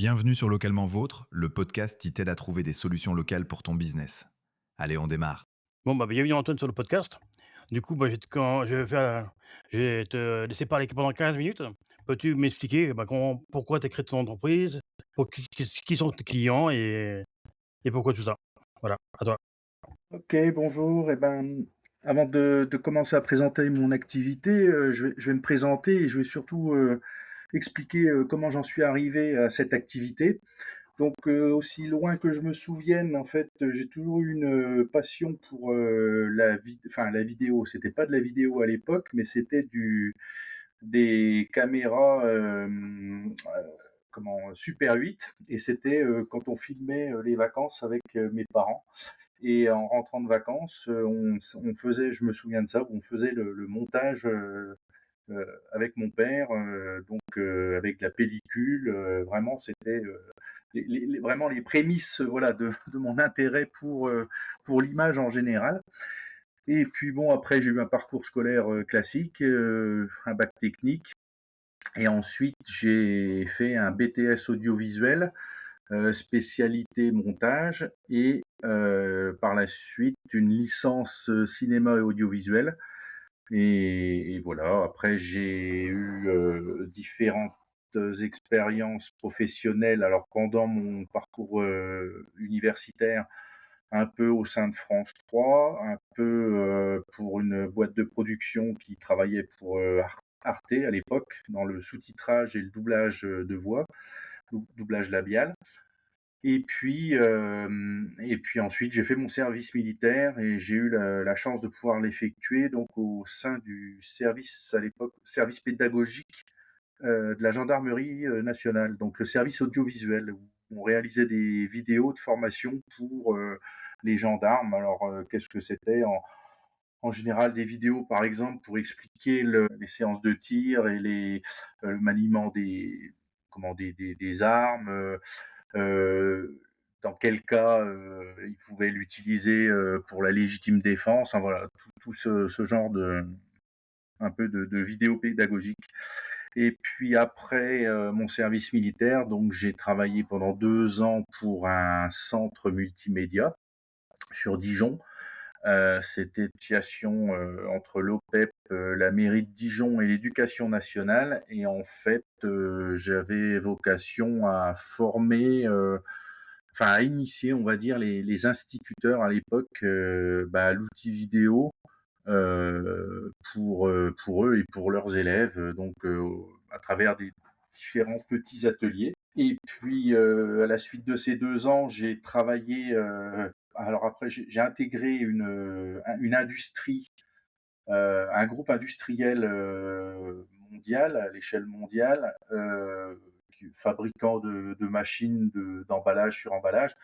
Bienvenue sur Localement Vôtre, le podcast qui t'aide à trouver des solutions locales pour ton business. Allez, on démarre. Bon, bah, bienvenue Antoine sur le podcast. Du coup, bah, je vais te laisser parler pendant 15 minutes. Peux-tu m'expliquer, bah, pourquoi tu as créé ton entreprise, qui sont tes clients et pourquoi tout ça? Voilà, à toi. OK, bonjour. Avant de commencer à présenter mon activité, je vais me présenter et je vais surtout, expliquer, comment j'en suis arrivé à cette activité. Aussi loin que je me souvienne, en fait, j'ai toujours eu une, passion pour, la vidéo. C'était pas de la vidéo à l'époque, mais c'était du des caméras, Super 8, et c'était, quand on filmait, les vacances avec, mes parents. Et en rentrant de vacances, on faisait, je me souviens de ça, on faisait le montage, avec mon père, avec la pellicule, vraiment c'était, vraiment les prémices, voilà, de mon intérêt pour l'image en général. Et puis bon, après j'ai eu un parcours scolaire, classique, un bac technique, et ensuite j'ai fait un BTS audiovisuel, spécialité montage, et par la suite une licence, cinéma et audiovisuel. Et voilà, après j'ai eu, différentes expériences professionnelles. Alors pendant mon parcours, universitaire, un peu au sein de France 3, un peu, pour une boîte de production qui travaillait pour, Arte à l'époque, dans le sous-titrage et le doublage, de voix, doublage labial. Et puis ensuite, j'ai fait mon service militaire et j'ai eu la chance de pouvoir l'effectuer donc au sein du service, à l'époque, service pédagogique, de la gendarmerie, nationale, donc le service audiovisuel, où on réalisait des vidéos de formation pour, les gendarmes. Alors, qu'est-ce que c'était? En général, des vidéos, par exemple, pour expliquer les séances de tir et le maniement des armes, dans quel cas, ils pouvaient l'utiliser, pour la légitime défense, enfin voilà, tout ce genre de vidéos pédagogiques. Et puis après, mon service militaire, donc j'ai travaillé pendant 2 ans pour un centre multimédia sur Dijon. C'était une situation, entre l'OPEP, la mairie de Dijon et l'éducation nationale, et en fait, j'avais vocation à former, à initier, on va dire, les instituteurs à l'époque, à l'outil vidéo, pour eux et pour leurs élèves, à travers des différents petits ateliers. Et puis, à la suite de ces 2 ans, j'ai travaillé, alors après j'ai intégré une industrie, un groupe industriel, mondial, à l'échelle mondiale, fabricant de machines d'emballage sur emballage.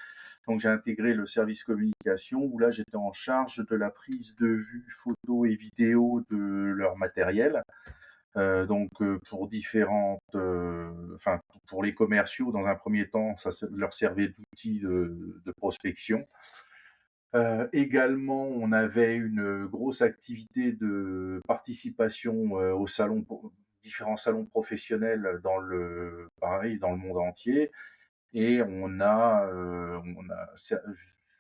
Donc j'ai intégré le service communication, où là j'étais en charge de la prise de vue photo et vidéo de leur matériel. Pour différentes, pour les commerciaux, dans un premier temps, leur servait d'outil de prospection. Également, on avait une grosse activité de participation, aux salons, différents salons professionnels dans le monde entier. Et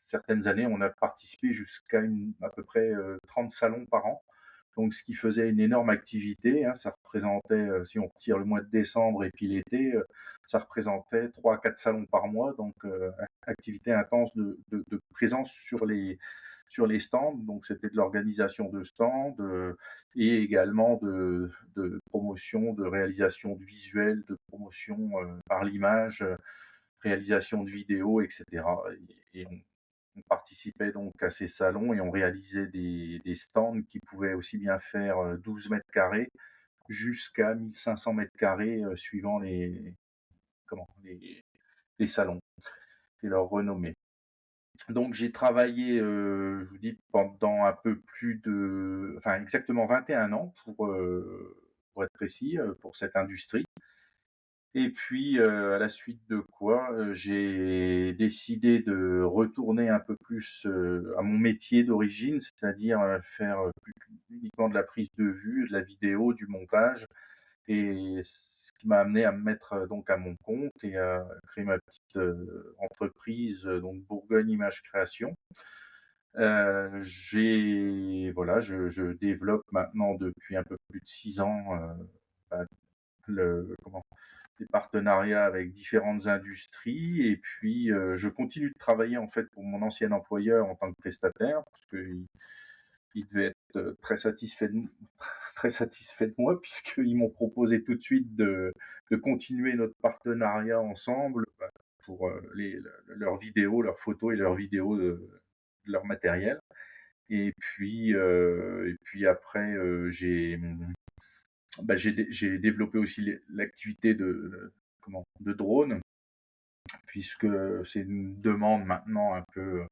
certaines années, on a participé jusqu'à à peu près, 30 salons par an. Donc ce qui faisait une énorme activité, hein. Ça représentait, si on retire le mois de décembre et puis l'été, ça représentait 3 à 4 salons par mois, donc activité intense de présence sur les stands. Donc c'était de l'organisation de stands, et également de promotion, de réalisation de visuels, de promotion, par l'image, réalisation de vidéos, et cetera. Et on participait donc à ces salons et on réalisait des stands qui pouvaient aussi bien faire, 12 mètres carrés jusqu'à 1 500 mètres carrés, suivant les salons et leur renommée. Donc j'ai travaillé, je vous dis, pendant un peu plus de, enfin exactement 21 ans, pour être précis, pour cette industrie. Et puis, à la suite de quoi, j'ai décidé de retourner un peu plus, à mon métier d'origine, c'est-à-dire, faire, plus uniquement de la prise de vue, de la vidéo, du montage. et ce qui m'a amené à me mettre, donc à mon compte et à créer ma petite, entreprise, donc Bourgogne Images Création. J'ai voilà, je développe maintenant depuis un peu plus de 6 ans, bah, des partenariats avec différentes industries et puis, je continue de travailler en fait pour mon ancien employeur en tant que prestataire parce qu'il devait être, très satisfait de moi puisqu'ils m'ont proposé tout de suite de continuer notre partenariat ensemble, bah, pour, leurs vidéos, leurs photos et leurs vidéos de leur matériel. Et puis après, j'ai développé aussi l'activité de drone, puisque c'est une demande maintenant un peu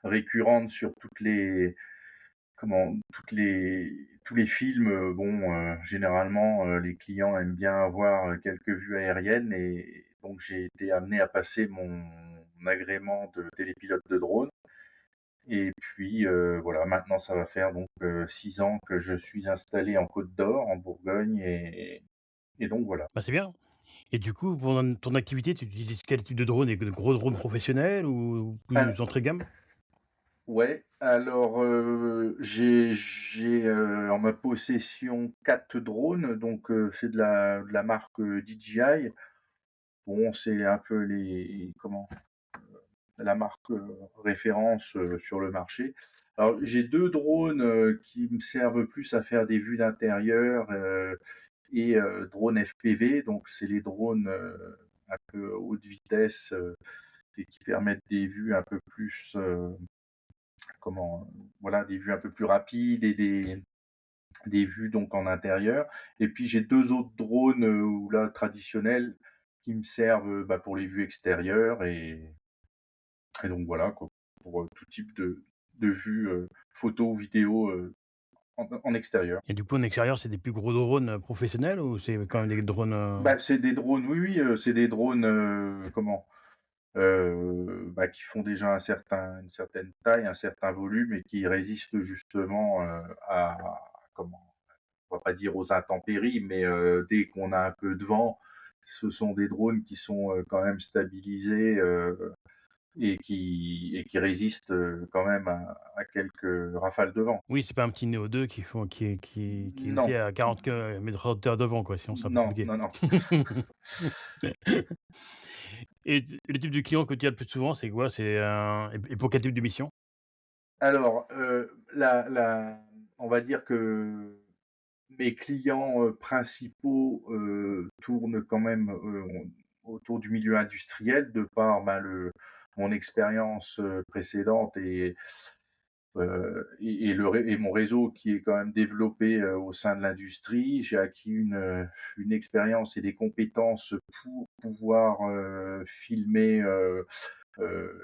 récurrente sur tous les films. Bon, généralement, les clients aiment bien avoir quelques vues aériennes et donc j'ai été amené à passer mon agrément de télépilote de drone. Et puis, voilà, maintenant ça va faire donc 6 ans que je suis installé en Côte d'Or, en Bourgogne et donc voilà. Bah, c'est bien. Et du coup, pour ton activité, tu utilises quel type de drone? Des gros drones professionnels ou Al plus entrée de gamme? Ouais, alors, en ma possession 4 drones, donc c'est de la marque, DJI. Bon, c'est un peu la marque, référence, sur le marché. Alors j'ai 2 drones, qui me servent plus à faire des vues d'intérieur, et drones FPV, donc c'est les drones, un peu haute vitesse, et qui permettent des vues un peu plus, voilà, des vues un peu plus rapides et des vues donc en intérieur. Et puis j'ai 2 autres drones, ou là traditionnels qui me servent, bah, pour les vues extérieures et donc voilà quoi, pour, tout type de vues, photo ou vidéo, en extérieur. Et du coup, en extérieur, c'est des plus gros drones, professionnels ou c'est quand même des drones, Bah, c'est des drones, oui, oui, c'est des drones, bah, qui font déjà une certaine taille, un certain volume et qui résistent justement, on va pas dire aux intempéries, mais dès qu'on a un peu de vent, ce sont des drones qui sont, quand même stabilisés, et qui résistent, quand même à quelques rafales de vent. oui, c'est pas un petit Neo 2 qui est, tu Non, sais, à 40 mètres de hauteur devant quoi, sinon c'est un peu non, compliqué. non, non. Et le type de client que tu as le plus souvent, c'est quoi? C'est, et pour quel type de mission? Alors, on va dire que mes clients, principaux, tournent quand même, autour du milieu industriel de par, ben, mon expérience, précédente et mon réseau qui est quand même développé, au sein de l'industrie. J'ai acquis une expérience et des compétences pour pouvoir, filmer,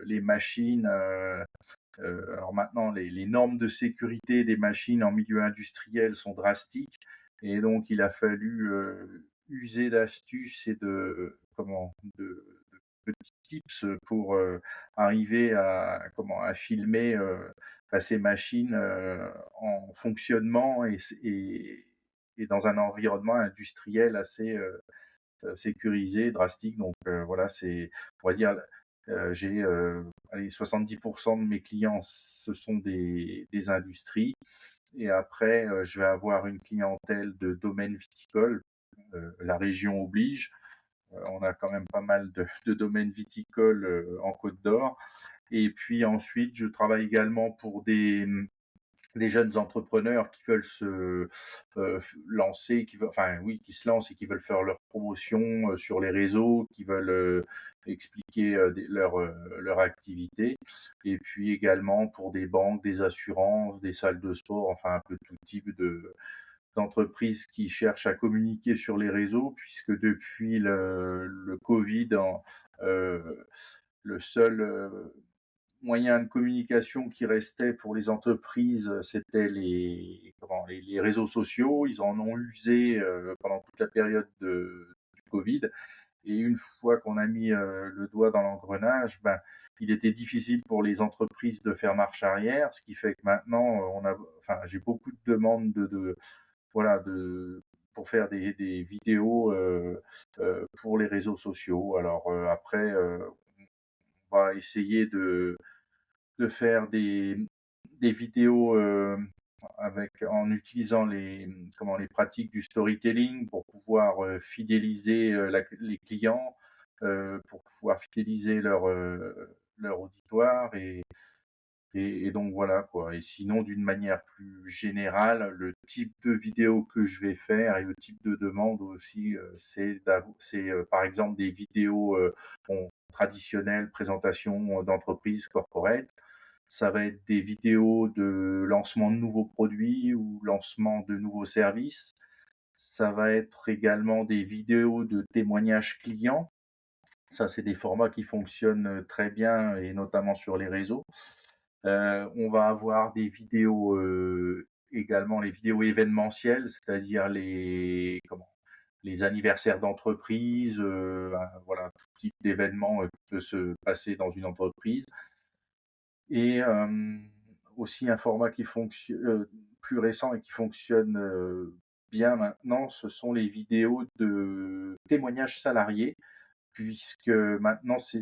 les machines, alors maintenant, les normes de sécurité des machines en milieu industriel sont drastiques et donc il a fallu, user d'astuces et de petits tips pour, arriver à filmer, bah, ces machines, en fonctionnement et dans un environnement industriel assez, sécurisé, drastique. Donc voilà, on va dire, j'ai, allez, 70 de mes clients, ce sont des industries et après, je vais avoir une clientèle de domaine viticole, la région oblige. On a quand même pas mal de domaines viticoles, en Côte d'Or et puis ensuite, je travaille également pour des jeunes entrepreneurs qui veulent lancer, enfin oui, qui se lancent et qui veulent faire leur promotion sur les réseaux, qui veulent expliquer leur activité. Et puis également pour des banques, des assurances, des salles de sport, enfin un peu tout type d'entreprises qui cherchent à communiquer sur les réseaux, puisque depuis le Covid, le seul moyen de communication qui restait pour les entreprises, c'était les réseaux sociaux. Ils en ont usé, pendant toute la période du Covid et une fois qu'on a mis, le doigt dans l'engrenage, ben, il était difficile pour les entreprises de faire marche arrière. Ce qui fait que maintenant, j'ai beaucoup de demandes voilà, pour faire des vidéos pour les réseaux sociaux. Alors après, on va essayer de faire des vidéos en utilisant les pratiques du storytelling pour pouvoir fidéliser les clients, pour pouvoir fidéliser leur auditoire et donc voilà quoi. Et sinon, d'une manière plus générale, le type de vidéo que je vais faire et le type de demande aussi, c'est par exemple des vidéos bon, traditionnelles, présentation d'entreprise corporate. Ça va être des vidéos de lancement de nouveaux produits ou lancement de nouveaux services. Ça va être également des vidéos de témoignages clients. Ça, c'est des formats qui fonctionnent très bien et notamment sur les réseaux. On va avoir des vidéos, également les vidéos événementielles, c'est-à-dire les anniversaires d'entreprise, voilà, tout type d'événement, qui peut se passer dans une entreprise et aussi un format qui fonctionne plus récent et qui fonctionne, bien maintenant, ce sont les vidéos de témoignages salariés puisque maintenant c'est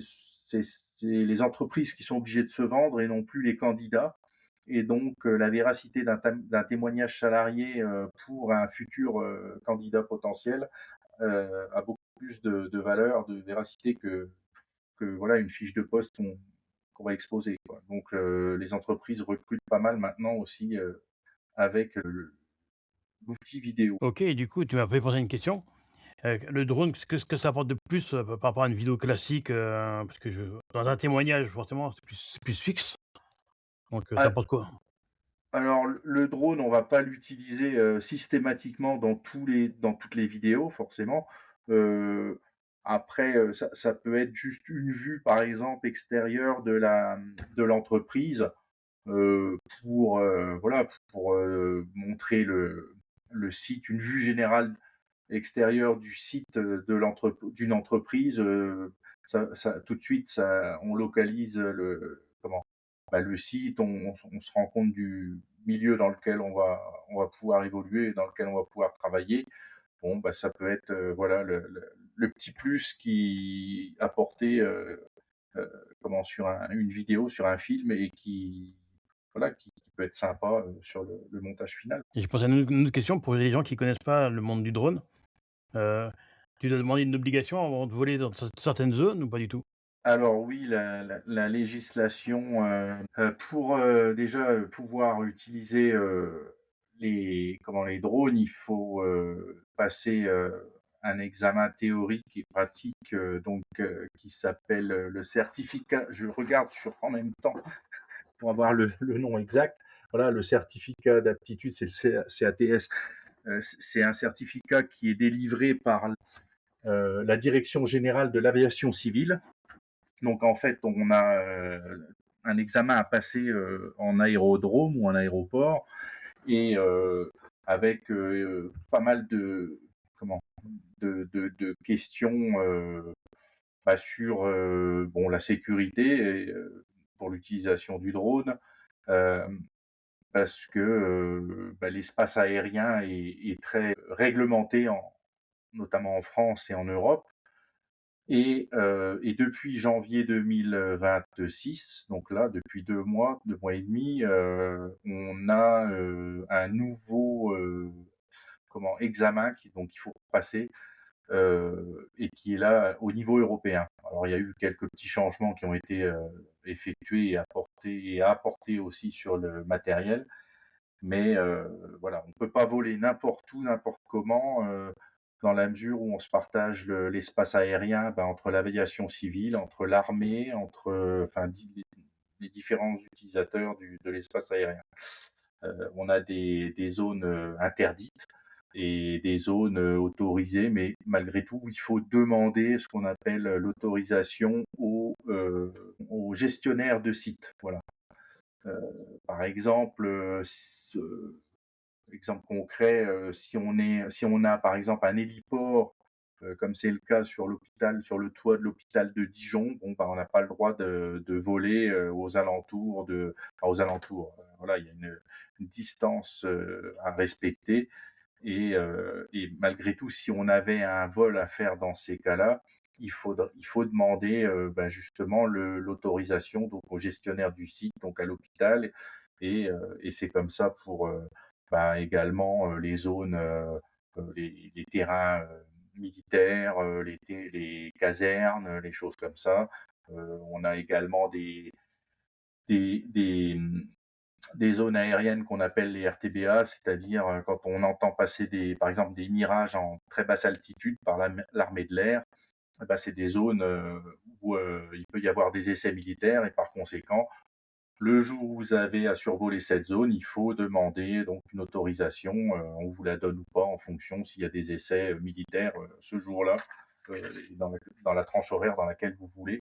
les entreprises qui sont obligées de se vendre et non plus les candidats et donc la véracité d'un témoignage salarié, pour un futur, candidat potentiel, a beaucoup plus de valeur, de véracité que voilà une fiche de poste qu'on va exposer, quoi. Donc les entreprises recrutent pas mal maintenant aussi, avec, l'outil vidéo. OK, et du coup, tu m'as fait penser à une question. Le drone, qu'est-ce que ça apporte de plus, par rapport à une vidéo classique, parce que dans un témoignage, forcément, c'est plus fixe, donc ça Al apporte quoi? alors le drone, on va pas l'utiliser, systématiquement dans toutes les vidéos forcément. Heu, Après, ça peut être juste une vue, par exemple, extérieure de l'entreprise, pour, voilà, pour, montrer le site, une vue générale extérieure du site, d'une entreprise, ça tout de suite, on localise le site, on se rend compte du milieu dans lequel on va pouvoir évoluer et dans lequel on va pouvoir travailler. Bon, bah, ça peut être, voilà le petit plus qui apporté, sur une vidéo, sur un film et qui voilà, qui peut être sympa, sur le montage final. Et je pense à une autre question pour les gens qui connaissent pas le monde du drone. Heu, Tu dois demander une obligation avant de voler dans certaines zones ou pas du tout? Alors oui, la législation, pour, déjà, pouvoir utiliser, les drones, il faut, passer, un examen théorique et pratique, qui s'appelle, le certificat je regarde en même temps pour avoir le nom exact. Voilà, le certificat d'aptitude, c'est le CATS. C'est un certificat qui est délivré par, la Direction générale de l'aviation civile. Donc en fait, on a un examen à passer en aérodrome ou en aéroport et avec pas mal de questions sur bon, la sécurité et, pour l'utilisation du drone, euh, parce que l'espace aérien est très réglementé, notamment en France et en Europe. Et depuis janvier 2026, donc là, depuis 2 mois et demi, on a, un nouveau, examen qu'il faut passer, et qui est là au niveau européen. Alors il y a eu quelques petits changements qui ont été, effectués et apportés aussi sur le matériel, mais voilà, on ne peut pas voler n'importe où, n'importe comment, dans la mesure où on se partage l'espace aérien, entre l'aviation civile, entre l'armée, entre, enfin les différents utilisateurs de l'espace aérien. On a des zones interdites et des zones autorisées, mais malgré tout, il faut demander ce qu'on appelle l'autorisation au gestionnaire de site. Voilà. Par exemple, exemple concret, si on a par exemple un héliport, comme c'est le cas sur le toit de l'hôpital de Dijon, bon, on n'a pas le droit de voler, aux alentours, voilà, il y a une distance, à respecter Et malgré tout, si on avait un vol à faire dans ces cas-là, il faut demander, justement l'autorisation donc au gestionnaire du site, donc à l'hôpital et c'est comme ça pour, également, les zones, les terrains, militaires, les casernes, les choses comme ça. On a également des des, mmh, des zones aériennes qu'on appelle les RTBA, c'est-à-dire, quand on entend passer par exemple des mirages en très basse altitude par l'armée de l'air, c'est des zones, où, il peut y avoir des essais militaires et par conséquent, le jour où vous avez à survoler cette zone, il faut demander donc une autorisation, on vous la donne ou pas en fonction s'il y a des essais, militaires, ce jour-là, dans la tranche horaire dans laquelle vous voulez,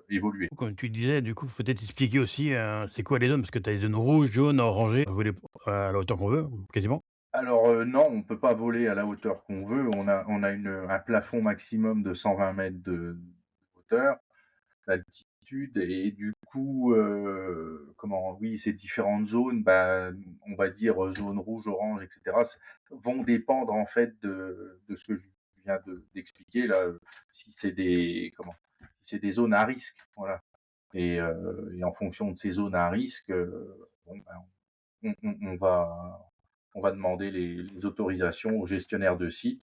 évoluer. Comme tu disais, du coup, faut peut-être expliquer aussi, c'est quoi les zones? Parce que tu as les zones rouges, jaunes, orangées, voler à la hauteur qu'on veut, quasiment. Alors, non, on peut pas voler à la hauteur qu'on veut. On a un plafond maximum de 120 mètres de hauteur, d'altitude et du coup, oui, ces différentes zones, on va dire, zone rouge, orange et cetera, vont dépendre en fait de ce que je viens d'expliquer là, si c'est des si c'est des zones à risque, voilà et en fonction de ces zones à risque, on va demander les autorisations au gestionnaire de site.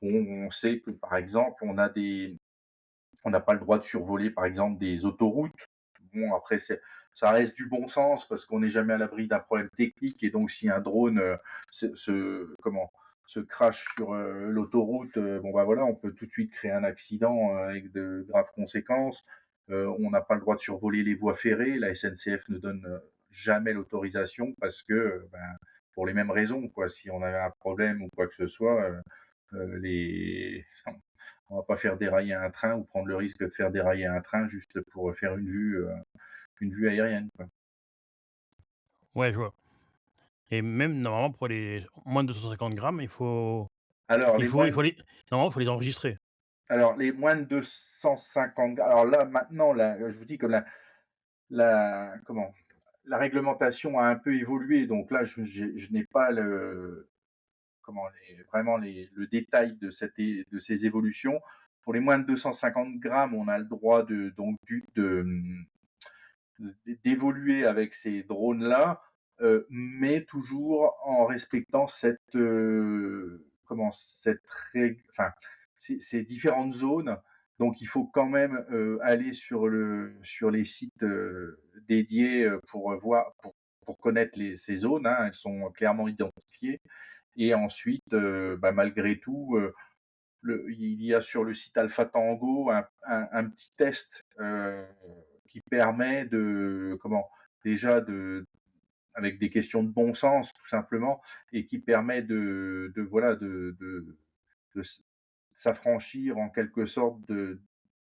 On sait que, par exemple, on n'a pas le droit de survoler, par exemple, des autoroutes. Bon, après, ça reste du bon sens parce qu'on n'est jamais à l'abri d'un problème technique et donc si un drone se crache sur l'autoroute, voilà, on peut tout de suite créer un accident avec de graves conséquences. On n'a pas le droit de survoler les voies ferrées. La SNCF ne donne jamais l'autorisation parce que, pour les mêmes raisons, quoi. Si on avait un problème ou quoi que ce soit, les on va pas faire dérailler un train ou prendre le risque de faire dérailler un train juste pour faire une vue aérienne, quoi. Ouais, je vois. Et même normalement pour les moins de 250 grammes, Alors les moins il faut les normalement, il faut les enregistrer. alors les moins de 250 alors là, maintenant, là, je vous dis que la comment? La réglementation a un peu évolué, donc là, je n'ai pas vraiment le détail de ces évolutions. Pour les moins de 250 grammes, on a le droit d'évoluer avec ces drones-là, mais toujours en respectant ces différentes zones. Donc il faut quand même aller sur les sites dédiés pour connaître ces zones, hein, elles sont clairement identifiées. Et ensuite, malgré tout, il y a sur le site Alpha Tango un petit test qui permet déjà avec des questions de bon sens tout simplement, et qui permet de s'affranchir en quelque sorte de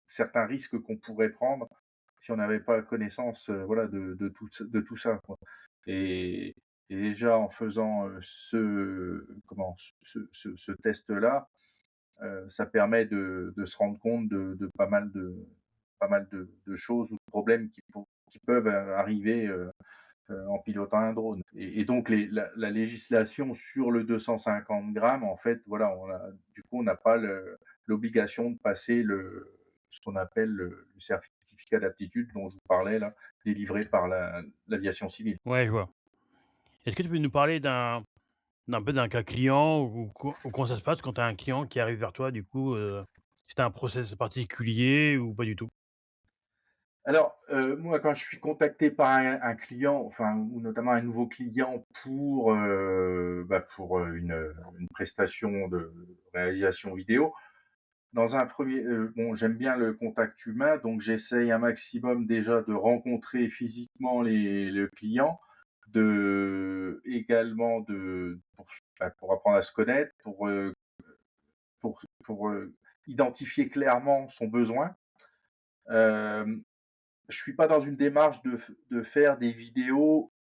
certains risques qu'on pourrait prendre si on n'avait pas connaissance de tout ça, quoi. Et, et déjà en faisant ce test-là, ça permet de se rendre compte de pas mal de choses ou de problèmes qui peuvent arriver en pilotant un drone. Et donc la législation sur le 250 grammes, en fait, voilà, du coup, on n'a pas l'obligation de passer ce qu'on appelle le certificat d'aptitude dont je vous parlais là, délivré par l'aviation civile. Ouais, je vois. Est-ce que tu peux nous parler d'un peu d'un cas client ou comment ça se passe quand tu as un client qui arrive vers toi du coup, si tu un process particulier ou pas du tout? Alors, moi, quand je suis contacté par un client, enfin, ou notamment un nouveau client une prestation de réalisation vidéo, dans un premier, j'aime bien le contact humain, donc j'essaye un maximum déjà de rencontrer physiquement le client, également pour apprendre à se connaître, identifier clairement son besoin. Hem Je suis pas dans une démarche de faire des vidéos,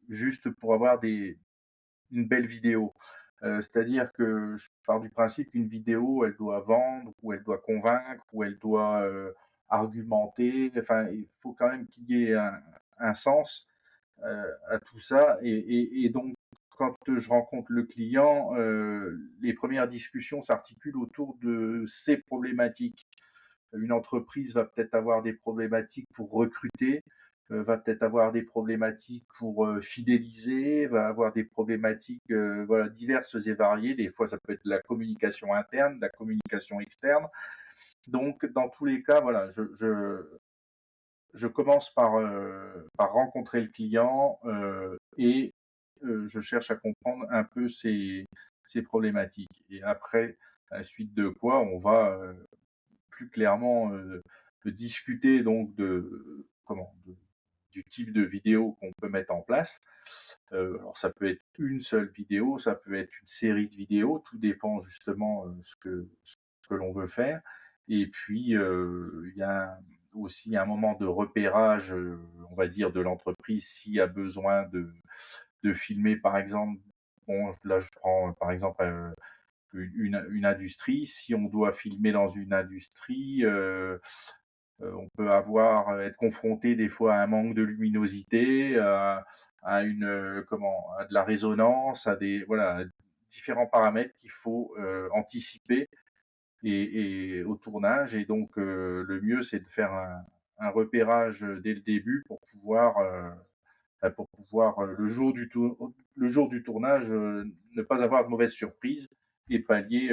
juste pour avoir une belle vidéo. C'est-à-dire que je pars du principe qu'une vidéo, elle doit vendre ou elle doit convaincre ou elle doit, argumenter. Enfin, il faut quand même qu'il y ait un sens, à tout ça et donc quand je rencontre le client, les premières discussions s'articulent autour de ses problématiques. Une entreprise va peut-être avoir des problématiques pour recruter, va peut-être avoir des problématiques pour fidéliser, va avoir des problématiques voilà, diverses et variées. Des fois, ça peut être de la communication interne, de la communication externe. Donc, dans tous les cas, voilà, je commence par rencontrer le client et je cherche à comprendre un peu ses problématiques. Et après, à la suite de quoi, on va plus clairement discuter donc du type de vidéo qu'on peut mettre en place. Alors ça peut être une seule vidéo, ça peut être une série de vidéos, tout dépend justement ce que l'on veut faire. Et puis il y a aussi un moment de repérage, on va dire, de l'entreprise s'il y a besoin de filmer, par exemple. Bon, là je prends par exemple une industrie. Si on doit filmer dans une industrie, on peut être confronté des fois à un manque de luminosité, à une à de la résonance, à des voilà, à différents paramètres qu'il faut anticiper et au tournage. Et donc le mieux c'est de faire un repérage dès le début pour pouvoir le jour du tournage ne pas avoir de mauvaises surprises et pallier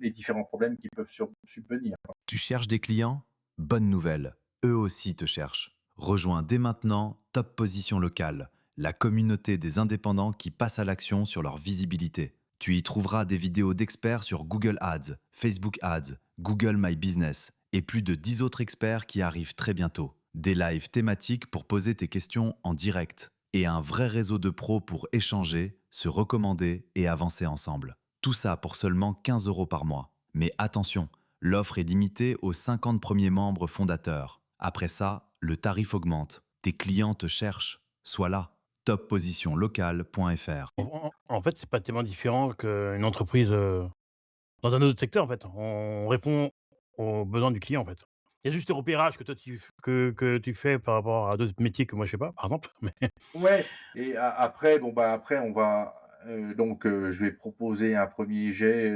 les différents problèmes qui peuvent subvenir. Tu cherches des clients? Bonne nouvelle, eux aussi te cherchent. Rejoins dès maintenant Top Position Locale, la communauté des indépendants qui passent à l'action sur leur visibilité. Tu y trouveras des vidéos d'experts sur Google Ads, Facebook Ads, Google My Business et plus de 10 autres experts qui arrivent très bientôt. Des lives thématiques pour poser tes questions en direct et un vrai réseau de pros pour échanger, se recommander et avancer ensemble. Tout ça pour seulement 15 € par mois. Mais attention, l'offre est limitée aux 50 premiers membres fondateurs. Après ça, le tarif augmente. Tes clients te cherchent. Sois là. toppositionlocale.fr. En fait, c'est pas tellement différent qu'une entreprise, dans un autre secteur, en fait. On répond aux besoins du client, en fait. Il y a juste le repérage que toi que tu fais par rapport à d'autres métiers que moi je sais pas, par exemple, mais Ouais, et après, bon, bah, après on va, je vais proposer un premier jet,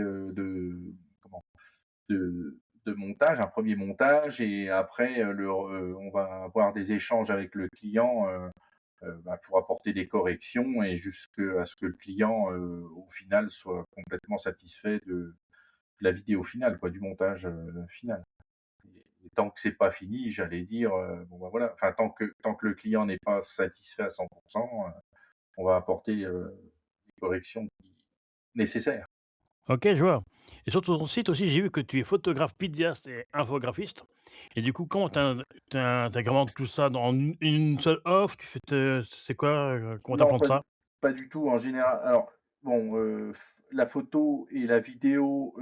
de montage, un premier montage. Et après, on va avoir des échanges avec le client, pour apporter des corrections et jusqu'à ce que le client, au final, soit complètement satisfait de la vidéo finale, quoi, du montage, final. Et tant que c'est pas fini, j'allais dire, bon, bah, voilà, enfin tant que le client n'est pas satisfait à 100, on va apporter, les corrections nécessaires. OK, je vois. Et sur ton site aussi, j'ai vu que tu es photographe, vidéaste et infographiste. Et du coup, comment tu agrémentes tout ça dans une seule offre? Tu fais te c'est quoi, comment tu Non, implantes ça? pas du tout. En général, alors bon, la photo et la vidéo,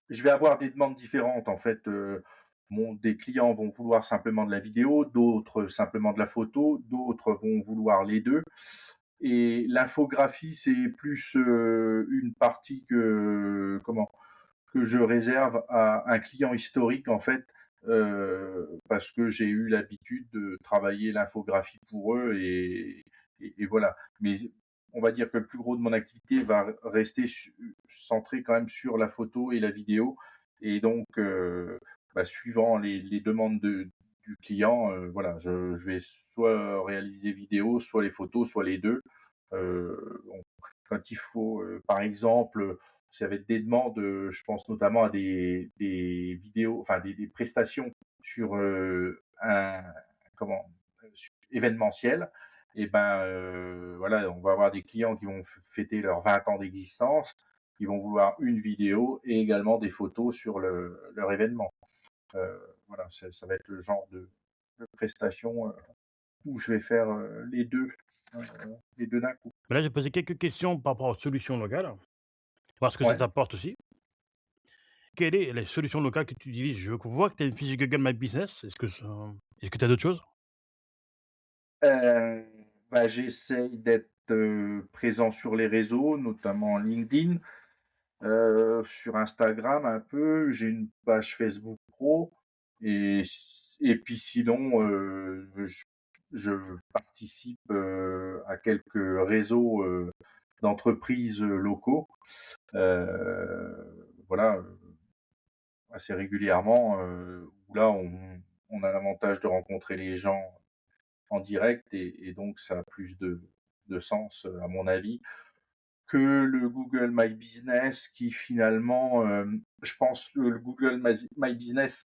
je vais avoir des demandes différentes en fait. Des clients vont vouloir simplement de la vidéo, d'autres simplement de la photo, d'autres vont vouloir les 2. Et l'infographie, c'est plus une partie que je réserve à un client historique en fait, parce que j'ai eu l'habitude de travailler l'infographie pour eux. Et voilà. Mais on va dire que le plus gros de mon activité va rester centré quand même sur la photo et la vidéo. Et donc, suivant les demandes du client, voilà, je vais soit réaliser vidéo, soit les photos, soit les deux. On Quand il faut, par exemple, ça va être des demandes, je pense notamment à des vidéos, enfin des prestations sur, un comment? Événementiel. Et ben, voilà, on va avoir des clients qui vont fêter leurs 20 ans d'existence. Ils vont vouloir une vidéo et également des photos sur leur événement. Voilà, ça va être le genre de prestation, où je vais faire, heu, les 2 d'un coup. Mais là, j'ai posé quelques questions par rapport aux solutions locales, voir ce que ça Ouais. t'apporte aussi. Quelle est la solution locale que tu utilises? Je vois que tu as une fiche Google My Business. Est-ce que tu as d'autres choses? Heu, J'essaye d'être, présent sur les réseaux, notamment LinkedIn, sur Instagram un peu. J'ai une page Facebook pro. Et puis sinon, je participe à quelques réseaux d'entreprises locaux. Voilà, assez régulièrement, où là, on a l'avantage de rencontrer les gens en direct et donc ça a plus de sens, à mon avis, que le Google My Business qui finalement, je pense que le Google My Business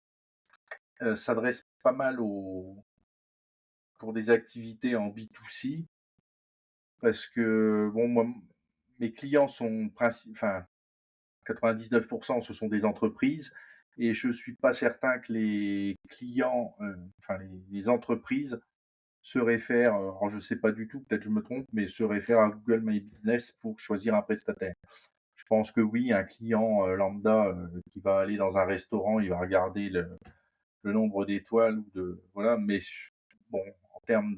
s'adresse pas mal pour des activités en B2C parce que, bon, moi, mes clients sont enfin, 99% ce sont des entreprises et je suis pas certain que les clients, enfin les entreprises se réfèrent, alors je sais pas du tout, peut-être je me trompe, mais se réfèrent à Google My Business pour choisir un prestataire. Je pense que oui, un client, lambda, qui va aller dans un restaurant, il va regarder le nombre d'étoiles ou de voilà, mais bon, en termes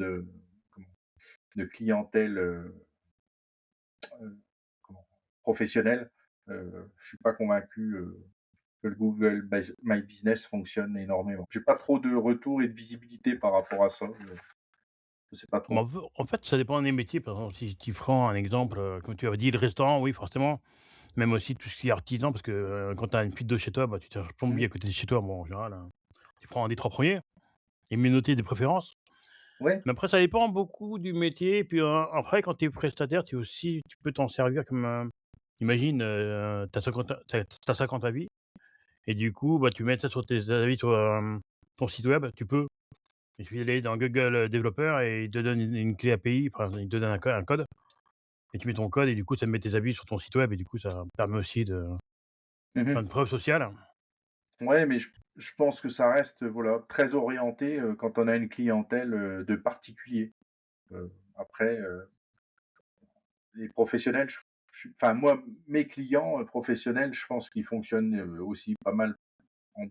comment de clientèle, comment professionnelle, je suis pas convaincu, que le Google My Business fonctionne énormément. J'ai pas trop de retours et de visibilité par rapport à ça, je sais pas Mais trop. en fait, ça dépend des métiers. Par exemple, si tu prends un exemple, comme tu avais dit, le restaurant, oui, forcément. Même aussi tout ce qui est artisan, parce que, quand tu as une fuite d'eau chez toi, bah, tu cherches un Mmh. plombier à côté de chez toi. Bon, en général, tu prends un des 3 premiers et mieux noté de préférence. Ouais. Mais après, ça dépend beaucoup du métier et puis, après quand tu es prestataire, tu peux t'en servir comme, imagine, tu as 50 avis et du coup, bah, tu mets ça sur tes avis sur, ton site web, tu peux. Il suffit d'aller dans Google, développeur et il te donne une clé API, enfin, il te donne un code et tu mets ton code et du coup, ça met tes avis sur ton site web et du coup, ça permet aussi de faire Mmh. une preuve sociale. Ouais, mais je pense que ça reste, voilà, très orienté, quand on a une clientèle, de particuliers. Après, les professionnels, enfin moi, mes clients, professionnels, je pense qu'ils fonctionnent, aussi pas mal en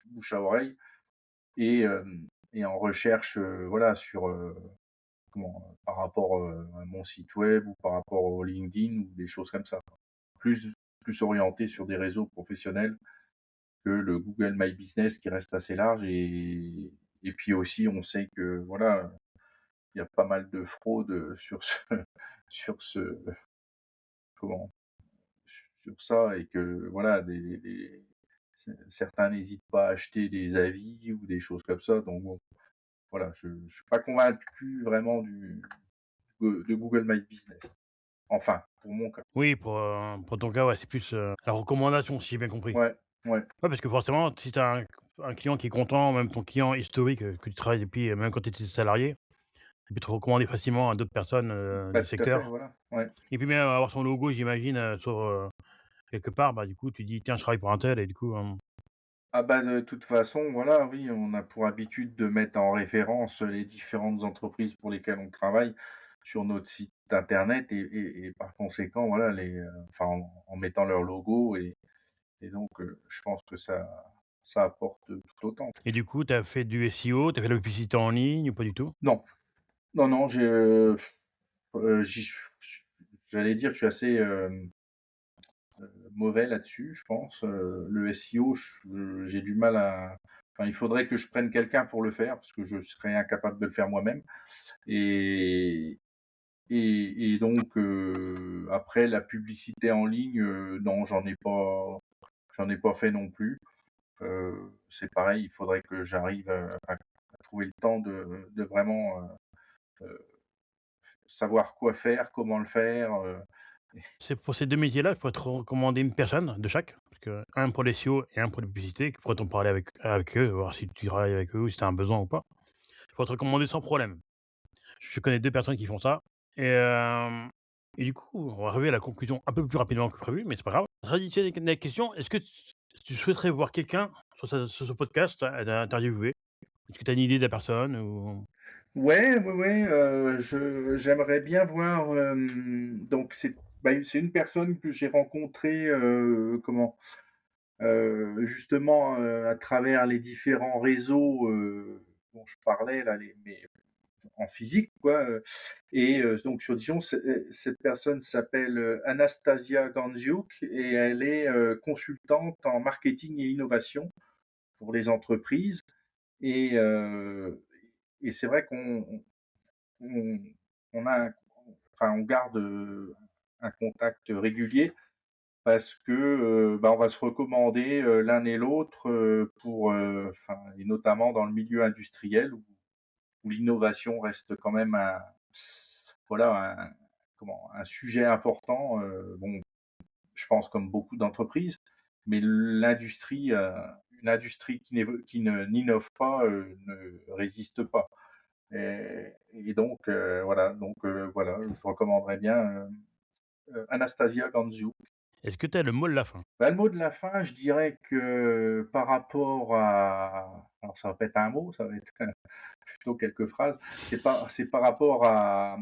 bouche à oreille et en recherche, voilà, sur, par rapport, à mon site web ou par rapport au LinkedIn ou des choses comme ça. Plus plus orienté sur des réseaux professionnels que le Google My Business qui reste assez large et puis aussi on sait que voilà, il y a pas mal de fraude, sur ce sur ce comment sur ça et que voilà certains n'hésitent pas à acheter des avis ou des choses comme ça donc bon, voilà, je suis pas convaincu vraiment de Google My Business. Enfin, pour mon cas. Oui, pour ton cas, ouais, c'est plus, la recommandation, si j'ai bien compris. Ouais, ouais, Ouais, parce que forcément, si tu as un client qui est content, même ton client historique, que tu travailles depuis, même quand tu étais salarié, il peut te recommander facilement à d'autres personnes, bah, du tout à fait, secteur voilà, ouais. et puis même avoir son logo, j'imagine, sur, quelque part, bah, du coup, tu dis: «Tiens, je travaille pour un tel» et du coup, Ah bah, de toute façon, voilà, oui, on a pour habitude de mettre en référence les différentes entreprises pour lesquelles on travaille sur notre site internet et par conséquent, voilà, enfin, en mettant leur logo et donc je pense que ça apporte tout autant. et du coup, tu as fait du SEO, tu as fait de la publicité en ligne ou pas du tout? Non, non, non, j'y suis j'allais dire que je suis assez, mauvais là-dessus, je pense. Le SEO, j'ai du mal à enfin, il faudrait que je prenne quelqu'un pour le faire parce que je serais incapable de le faire moi-même et et donc après la publicité en ligne, non, j'en ai pas fait non plus. C'est pareil, il faudrait que j'arrive, à trouver le temps de vraiment, savoir quoi faire, comment le faire, C'est pour ces 2 métiers-là, je pourrais te recommander une personne de chaque, parce que un pour les SEO et un pour les publicités, qui pourrait t'en parler avec eux, voir si tu travailles avec eux ou si tu as un besoin ou pas. Je pourrais te recommander sans problème. Je connais 2 personnes qui font ça et du coup, on va arriver à la conclusion un peu plus rapidement que prévu, mais c'est pas grave. Traditionnelle question, est-ce que tu souhaiterais voir quelqu'un sur ce podcast à interviewer? Est-ce que tu as une idée de la personne ou ouais, ouais, ouais, j'aimerais bien voir, donc c'est une personne que j'ai rencontrée, justement, à travers les différents réseaux, dont je parlais là, mais en physique quoi, et donc sur Dijon, cette personne s'appelle, Anastasia Gandziuk et elle est, consultante en marketing et innovation pour les entreprises et heu et c'est vrai on, on a, on garde un contact régulier parce que on va se recommander l'un et l'autre et notamment dans le milieu industriel où l'innovation reste quand même un, un sujet important. Bon, je pense comme beaucoup d'entreprises, mais une industrie qui n'innove pas ne résiste pas. Et donc, voilà, je recommanderais bien Anastasia Ganzou. Est-ce que tu as le mot de la fin? Bah, le mot de la fin, je dirais que par rapport à, alors ça va pas être un mot, ça va être plutôt quelques phrases. C'est par rapport à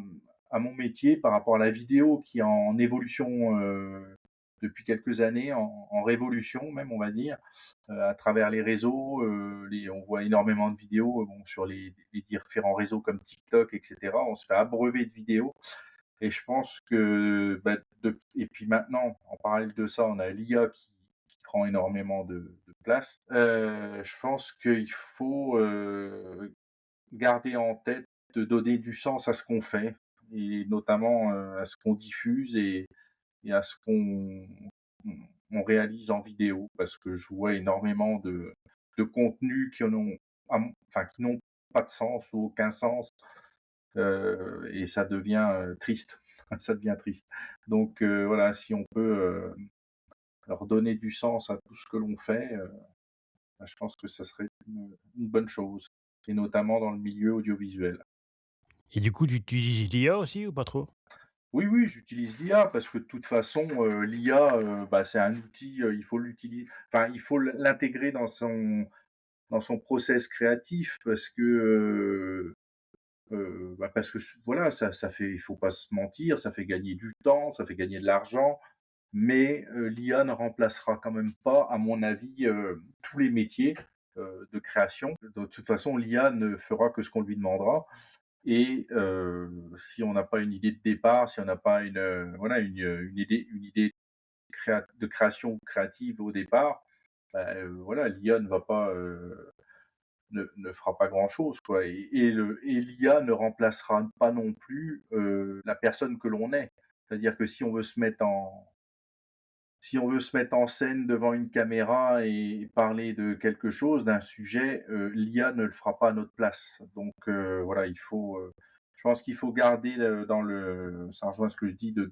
mon métier, par rapport à la vidéo qui est en évolution depuis quelques années, en révolution même, on va dire, à travers les réseaux. On voit énormément de vidéos bon, sur les différents réseaux comme TikTok, etc. On se fait abreuver de vidéos. Et je pense que, et puis maintenant, en parallèle de ça, on a l'IA qui prend énormément de place. Je pense qu'il faut garder en tête de donner du sens à ce qu'on fait et notamment à ce qu'on diffuse et à ce qu'on réalise en vidéo parce que je vois énormément de contenus qui n'ont pas de sens ou aucun sens et ça devient triste. Ça devient triste. Donc voilà, si on peut leur donner du sens à tout ce que l'on fait, je pense que ça serait une bonne chose et notamment dans le milieu audiovisuel. Et du coup, tu utilises l'IA aussi ou pas trop? Oui, oui, j'utilise l'IA parce que de toute façon, l'IA, c'est un outil, il faut l'intégrer dans son process créatif parce que voilà, ça fait il faut pas se mentir, ça fait gagner du temps, ça fait gagner de l'argent, mais l'IA ne remplacera quand même pas, à mon avis, tous les métiers, de création. De toute façon, l'IA ne fera que ce qu'on lui demandera et si on n'a pas une idée de départ, si on n'a pas une idée de création créative au départ, voilà, l'IA ne va pas, ne fera pas grand-chose, quoi et l'IA ne remplacera pas non plus, la personne que l'on est. C'est-à-dire que si on veut se mettre en scène devant une caméra et parler de quelque chose, d'un sujet, l'IA ne le fera pas à notre place. Donc voilà, je pense qu'il faut garder, ça rejoint ce que je dis, de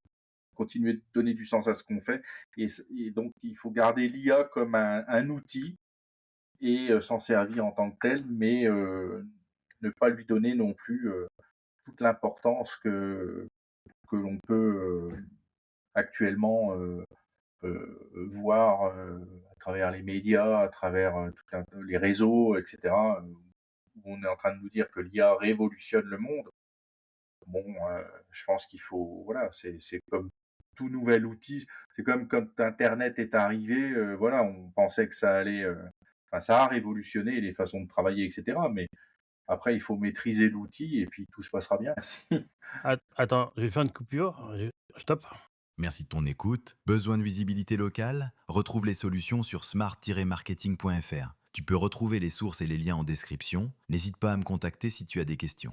continuer de donner du sens à ce qu'on fait et donc il faut garder l'IA comme un outil et s'en servir en tant que tel, mais ne pas lui donner non plus, toute l'importance que l'on peut, actuellement, voir, à travers les médias, à travers, les réseaux et cetera, où on est en train de nous dire que l'IA révolutionne le monde. Bon, je pense qu'il faut voilà, c'est comme tout nouvel outil. C'est comme quand internet est arrivé, voilà, on pensait que ça allait, ça a révolutionné les façons de travailler et cetera, mais après il faut maîtriser l'outil et puis tout se passera bien. Merci. Attends, je vais faire une coupure, stop. Merci de ton écoute. Besoin de visibilité locale? Retrouve les solutions sur smart-marketing.fr. Tu peux retrouver les sources et les liens en description. N'hésite pas à me contacter si tu as des questions.